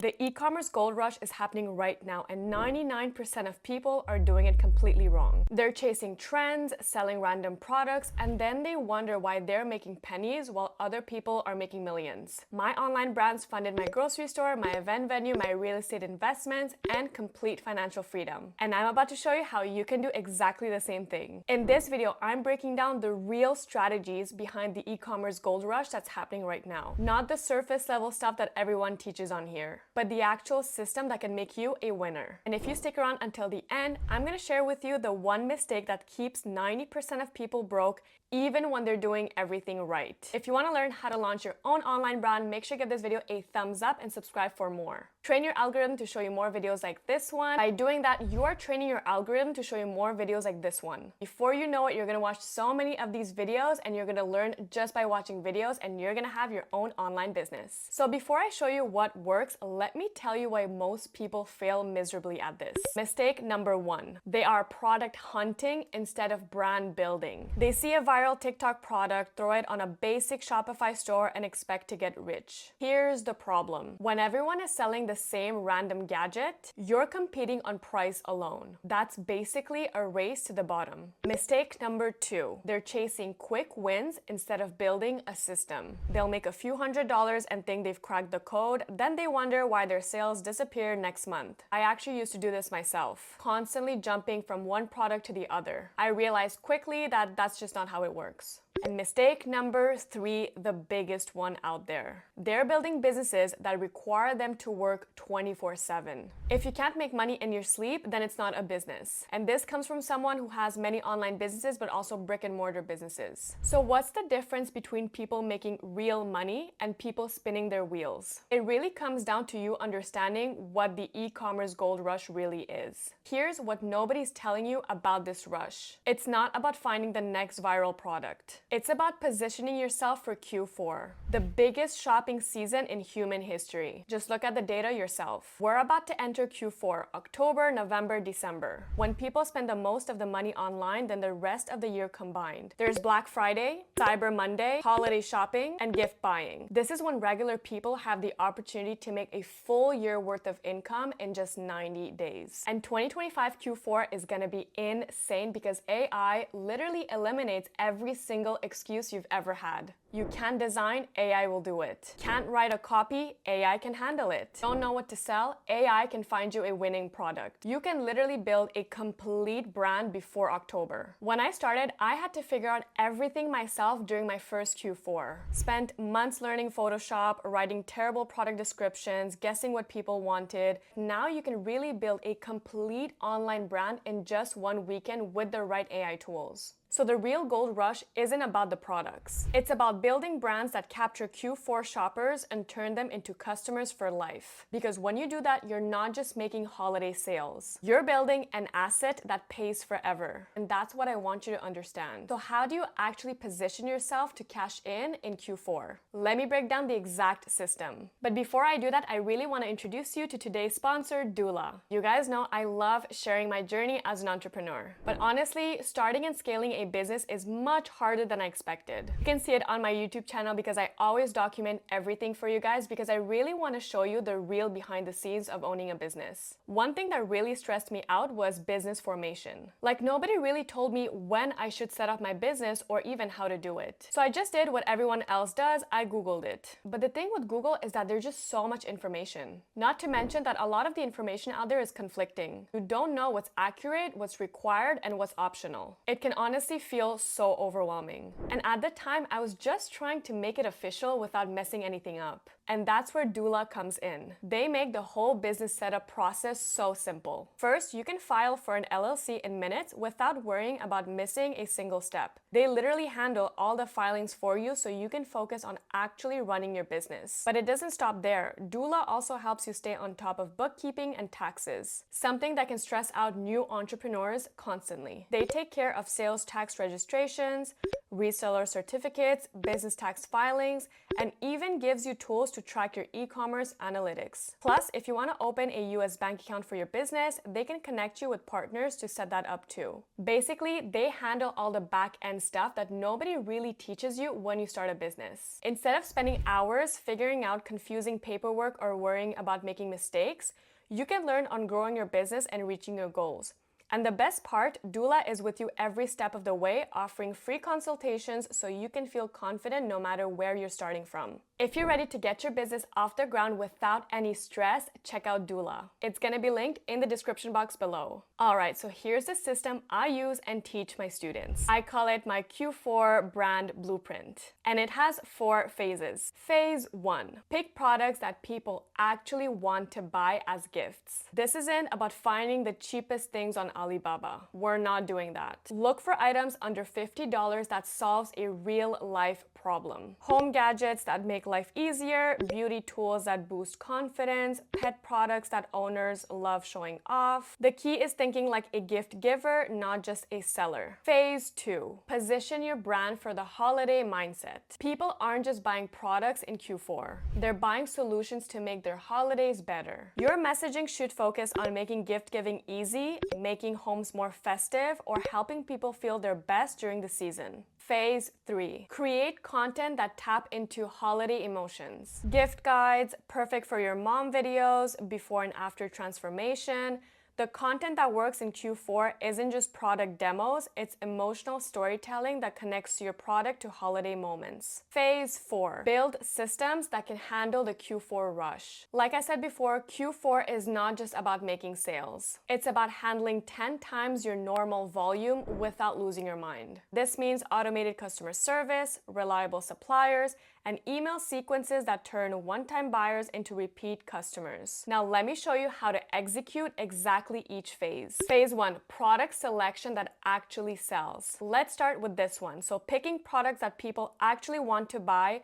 The e-commerce gold rush is happening right now, and 99% of people are doing it completely wrong. They're chasing trends, selling random products, and then they wonder why they're making pennies while other people are making millions. My online brands funded my grocery store, my event venue, my real estate investments, and complete financial freedom. And I'm about to show you how you can do exactly the same thing. In this video, I'm breaking down the real strategies behind the e-commerce gold rush that's happening right now. Not the surface level stuff that everyone teaches on here, but the actual system that can make you a winner. And if you stick around until the end, I'm going to share with you the one mistake that keeps 90% of people broke even when they're doing everything right. If you want to learn how to launch your own online brand, make sure to give this video a thumbs up and subscribe for more. Train your algorithm to show you more videos like this one. By doing that, you are training your algorithm to show you more videos like this one. Before you know it, you're going to watch so many of these videos and you're going to learn just by watching videos, and you're going to have your own online business. So before I show you what works, let me tell you why most people fail miserably at this. Mistake number one, they are product hunting instead of brand building. They see a viral TikTok product, throw it on a basic Shopify store, and expect to get rich. Here's the problem. When everyone is selling the same random gadget, you're competing on price alone. That's basically a race to the bottom. Mistake number two, they're chasing quick wins instead of building a system. They'll make a few $100s and think they've cracked the code, then they wonder why their sales disappear next month. I actually used to do this myself, constantly jumping from one product to the other. I realized quickly that that's just not how it works. And mistake number three, the biggest one out there. They're building businesses that require them to work 24/7. If you can't make money in your sleep, then it's not a business. And this comes from someone who has many online businesses, but also brick and mortar businesses. So what's the difference between people making real money and people spinning their wheels? It really comes down to you understanding what the e-commerce gold rush really is. Here's what nobody's telling you about this rush. It's not about finding the next viral product. It's about positioning yourself for Q4, the biggest shopping season in human history. Just look at the data yourself. We're about to enter Q4, October, November, December, when people spend the most of the money online than the rest of the year combined. There's Black Friday, Cyber Monday, holiday shopping, and gift buying. This is when regular people have the opportunity to make a full year worth of income in just 90 days. And 2025 Q4 is gonna be insane because AI literally eliminates every single excuse you've ever had. You can't design, AI will do it. Can't write a copy, AI can handle it. Don't know what to sell, AI can find you a winning product. You can literally build a complete brand before October. When I started, I had to figure out everything myself during my first Q4. Spent months learning Photoshop, writing terrible product descriptions, guessing what people wanted. Now you can really build a complete online brand in just one weekend with the right AI tools. So the real gold rush isn't about the products. It's about building brands that capture Q4 shoppers and turn them into customers for life. Because when you do that, you're not just making holiday sales. You're building an asset that pays forever. And that's what I want you to understand. So how do you actually position yourself to cash in Q4? Let me break down the exact system. But before I do that, I really want to introduce you to today's sponsor, Dula. You guys know I love sharing my journey as an entrepreneur. But honestly, starting and scaling a business is much harder than I expected. You can see it on my YouTube channel because I always document everything for you guys because I really want to show you the real behind the scenes of owning a business. One thing that really stressed me out was business formation. Like nobody really told me when I should set up my business or even how to do it. So I just did what everyone else does, I Googled it. But the thing with Google is that there's just so much information. Not to mention that a lot of the information out there is conflicting. You don't know what's accurate, what's required, and what's optional. It can honestly feel so overwhelming. And at the time, I was just trying to make it official without messing anything up. And that's where Dula comes in. They make the whole business setup process so simple. First, you can file for an LLC in minutes without worrying about missing a single step. They literally handle all the filings for you so you can focus on actually running your business. But it doesn't stop there. Dula also helps you stay on top of bookkeeping and taxes, something that can stress out new entrepreneurs constantly. They take care of sales tax registrations, reseller certificates, business tax filings, and even gives you tools to track your e-commerce analytics. Plus, if you want to open a US bank account for your business, they can connect you with partners to set that up too. Basically, they handle all the back-end stuff that nobody really teaches you when you start a business. Instead of spending hours figuring out confusing paperwork or worrying about making mistakes, you can learn on growing your business and reaching your goals. And the best part, Doula is with you every step of the way, offering free consultations so you can feel confident no matter where you're starting from. If you're ready to get your business off the ground without any stress, check out Doula. It's gonna be linked in the description box below. Alright, so here's the system I use and teach my students. I call it my Q4 brand blueprint. And it has 4 phases. Phase 1, pick products that people actually want to buy as gifts. This isn't about finding the cheapest things on Alibaba. We're not doing that. Look for items under $50 that solves a real life problem. Home gadgets that make life easier, beauty tools that boost confidence, pet products that owners love showing off. The key is thinking like a gift giver, not just a seller. Phase 2, position your brand for the holiday mindset. People aren't just buying products in Q4. They're buying solutions to make their holidays better. Your messaging should focus on making gift giving easy, making homes more festive, or helping people feel their best during the season. Phase 3, create content that tap into holiday emotions. Gift guides, perfect for your mom videos, before and after transformation. The content that works in Q4 isn't just product demos, it's emotional storytelling that connects your product to holiday moments. Phase 4, build systems that can handle the Q4 rush. Like I said before, Q4 is not just about making sales. It's about handling 10 times your normal volume without losing your mind. This means automated customer service, reliable suppliers, and email sequences that turn one-time buyers into repeat customers. Now let me show you how to execute exactly each phase. Phase 1, product selection that actually sells. Let's start with this one. So picking products that people actually want to buy,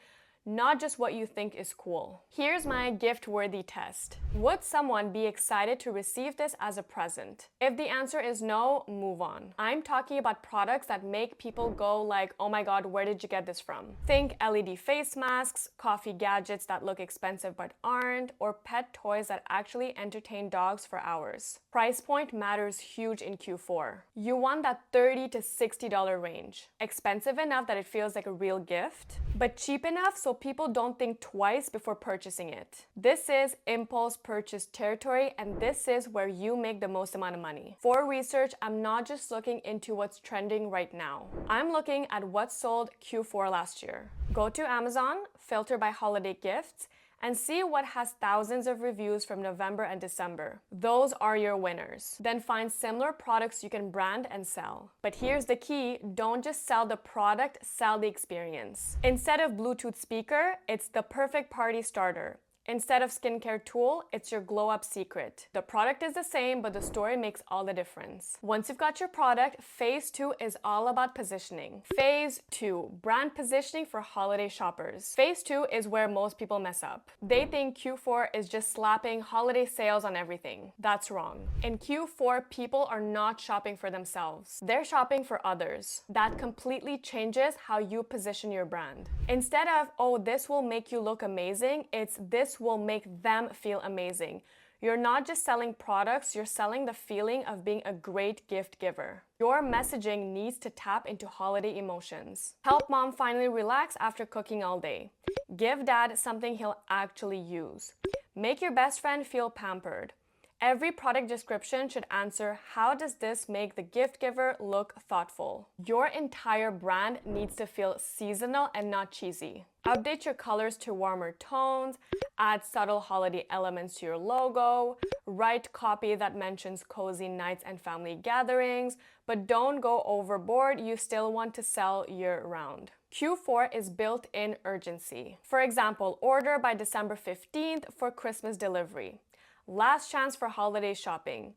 not just what you think is cool. Here's my gift-worthy test. Would someone be excited to receive this as a present? If the answer is no, move on. I'm talking about products that make people go like, oh my god, where did you get this from? Think LED face masks, coffee gadgets that look expensive but aren't, or pet toys that actually entertain dogs for hours. Price point matters huge in Q4. You want that $30 to $60 range. Expensive enough that it feels like a real gift, but cheap enough so people don't think twice before purchasing it. This is impulse purchase territory, and this is where you make the most amount of money. For research, I'm not just looking into what's trending right now. I'm looking at what sold Q4 last year. Go to Amazon, filter by holiday gifts, and see what has thousands of reviews from November and December. Those are your winners. Then find similar products you can brand and sell. But here's the key, don't just sell the product, sell the experience. Instead of Bluetooth speaker, it's the perfect party starter. Instead of skincare tool, it's your glow up secret. The product is the same, but the story makes all the difference. Once you've got your product, phase 2 is all about positioning. Phase 2, brand positioning for holiday shoppers. Phase 2 is where most people mess up. They think Q4 is just slapping holiday sales on everything. That's wrong. In Q4, people are not shopping for themselves. They're shopping for others. That completely changes how you position your brand. Instead of, oh, this will make you look amazing, it's this will make them feel amazing. You're not just selling products, you're selling the feeling of being a great gift giver. Your messaging needs to tap into holiday emotions. Help mom finally relax after cooking all day. Give dad something he'll actually use. Make your best friend feel pampered. Every product description should answer, how does this make the gift giver look thoughtful? Your entire brand needs to feel seasonal and not cheesy. Update your colors to warmer tones, add subtle holiday elements to your logo, write copy that mentions cozy nights and family gatherings, but don't go overboard, you still want to sell year-round. Q4 is built-in urgency. For example, order by December 15th for Christmas delivery. Last chance for holiday shopping.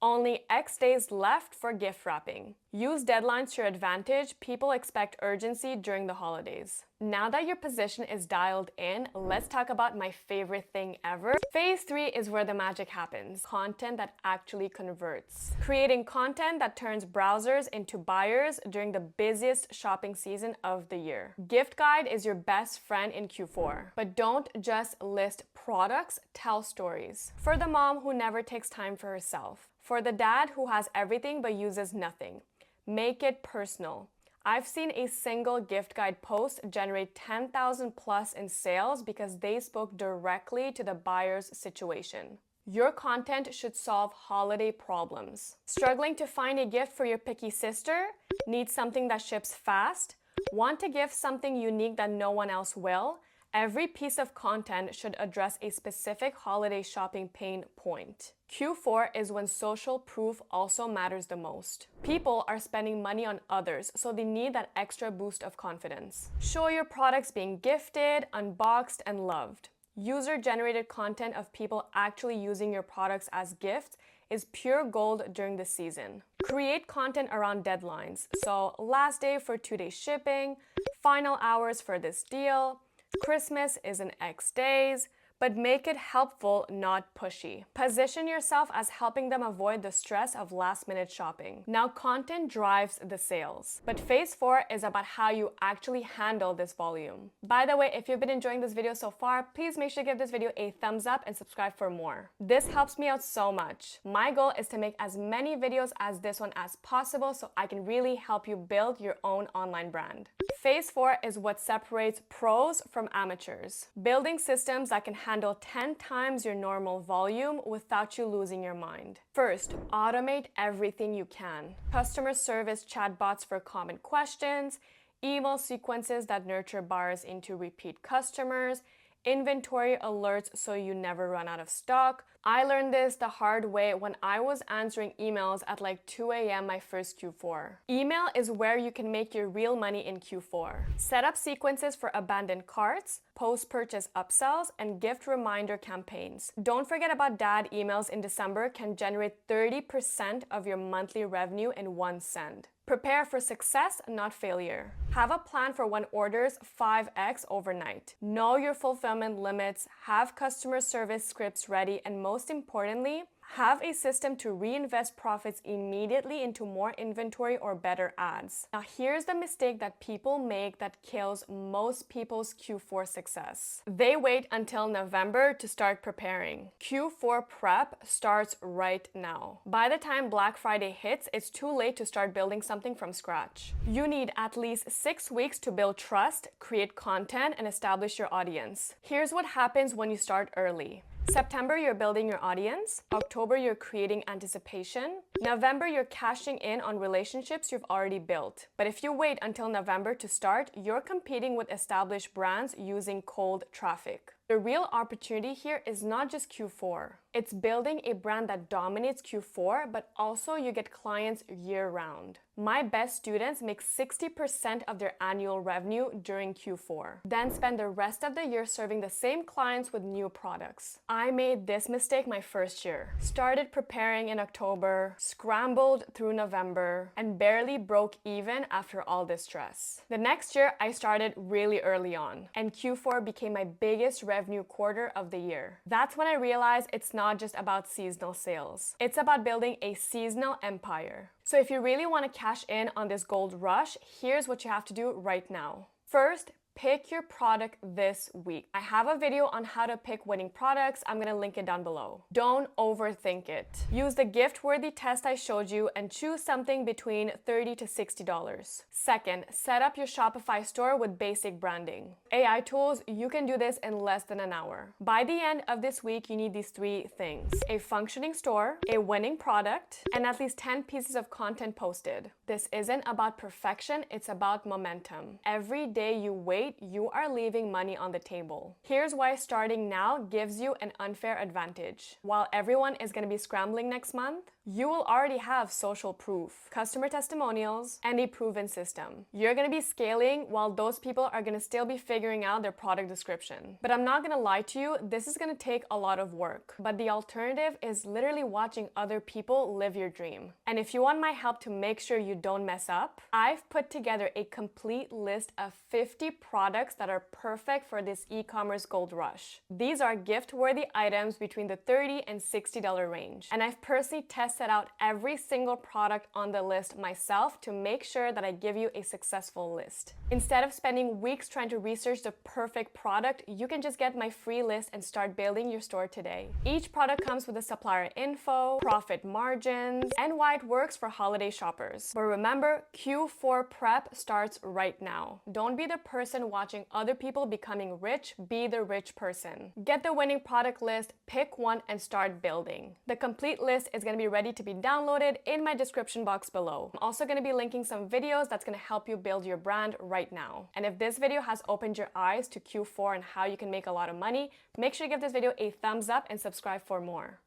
Only X days left for gift wrapping. Use deadlines to your advantage. People expect urgency during the holidays. Now that your position is dialed in, let's talk about my favorite thing ever. Phase 3 is where the magic happens. Content that actually converts. Creating content that turns browsers into buyers during the busiest shopping season of the year. Gift Guide is your best friend in Q4. But don't just list products, tell stories. For the mom who never takes time for herself. For the dad who has everything but uses nothing. Make it personal. I've seen a single gift guide post generate 10,000 plus in sales because they spoke directly to the buyer's situation. Your content should solve holiday problems. Struggling to find a gift for your picky sister? Need something that ships fast? Want to give something unique that no one else will? Every piece of content should address a specific holiday shopping pain point. Q4 is when social proof also matters the most. People are spending money on others, so they need that extra boost of confidence. Show your products being gifted, unboxed, and loved. User-generated content of people actually using your products as gifts is pure gold during the season. Create content around deadlines. So last day for 2-day shipping, final hours for this deal, Christmas is in X days, but make it helpful, not pushy. Position yourself as helping them avoid the stress of last-minute shopping. Now, content drives the sales, but phase 4 is about how you actually handle this volume. By the way, if you've been enjoying this video so far, please make sure to give this video a thumbs up and subscribe for more. This helps me out so much. My goal is to make as many videos as this one as possible so I can really help you build your own online brand. Phase 4 is what separates pros from amateurs. Building systems that can handle 10 times your normal volume without you losing your mind. First, automate everything you can. Customer service chatbots for common questions, email sequences that nurture buyers into repeat customers, inventory alerts so you never run out of stock. I learned this the hard way when I was answering emails at like 2 a.m. my first Q4. Email is where you can make your real money in Q4. Set up sequences for abandoned carts, post-purchase upsells, and gift reminder campaigns. Don't forget about dad emails in December can generate 30% of your monthly revenue in one send. Prepare for success, not failure. Have a plan for when orders 5x overnight. Know your fulfillment limits, have customer service scripts ready, and most importantly, have a system to reinvest profits immediately into more inventory or better ads. Now here's the mistake that people make that kills most people's Q4 success. They wait until November to start preparing. Q4 prep starts right now. By the time Black Friday hits, it's too late to start building something from scratch. You need at least 6 weeks to build trust, create content, and establish your audience. Here's what happens when you start early. September, you're building your audience. October, you're creating anticipation. November, you're cashing in on relationships you've already built. But if you wait until November to start, you're competing with established brands using cold traffic. The real opportunity here is not just Q4. It's building a brand that dominates Q4, but also you get clients year-round. My best students make 60% of their annual revenue during Q4, then spend the rest of the year serving the same clients with new products. I made this mistake my first year. Started preparing in October, scrambled through November, and barely broke even after all this stress. The next year, I started really early on, and Q4 became my biggest revenue quarter of the year. That's when I realized it's not just about seasonal sales. It's about building a seasonal empire. So if you really want to cash in on this gold rush, here's what you have to do right now. First, pick your product this week. I have a video on how to pick winning products. I'm gonna link it down below. Don't overthink it. Use the gift-worthy test I showed you and choose something between $30 to $60. Second, set up your Shopify store with basic branding. AI tools, you can do this in less than an hour. By the end of this week, you need these 3 things: a functioning store, a winning product, and at least 10 pieces of content posted. This isn't about perfection, it's about momentum. Every day you wait wait, you are leaving money on the table. Here's why starting now gives you an unfair advantage. While everyone is going to be scrambling next month, you will already have social proof, customer testimonials, and a proven system. You're going to be scaling while those people are going to still be figuring out their product description. But I'm not going to lie to you, this is going to take a lot of work. But the alternative is literally watching other people live your dream. And if you want my help to make sure you don't mess up, I've put together a complete list of 50 products that are perfect for this e-commerce gold rush. These are gift-worthy items between the $30 and $60 range. And I've personally tested out every single product on the list myself to make sure that I give you a successful list. Instead of spending weeks trying to research the perfect product, you can just get my free list and start building your store today. Each product comes with a supplier info, profit margins, and why it works for holiday shoppers. But remember, Q4 prep starts right now. Don't be the person watching other people becoming rich, be the rich person. Get the winning product list, pick one, and start building. The complete list is going to be ready to be downloaded in my description box below. I'm also going to be linking some videos that's going to help you build your brand right now. And if this video has opened your eyes to Q4 and how you can make a lot of money, make sure you give this video a thumbs up and subscribe for more.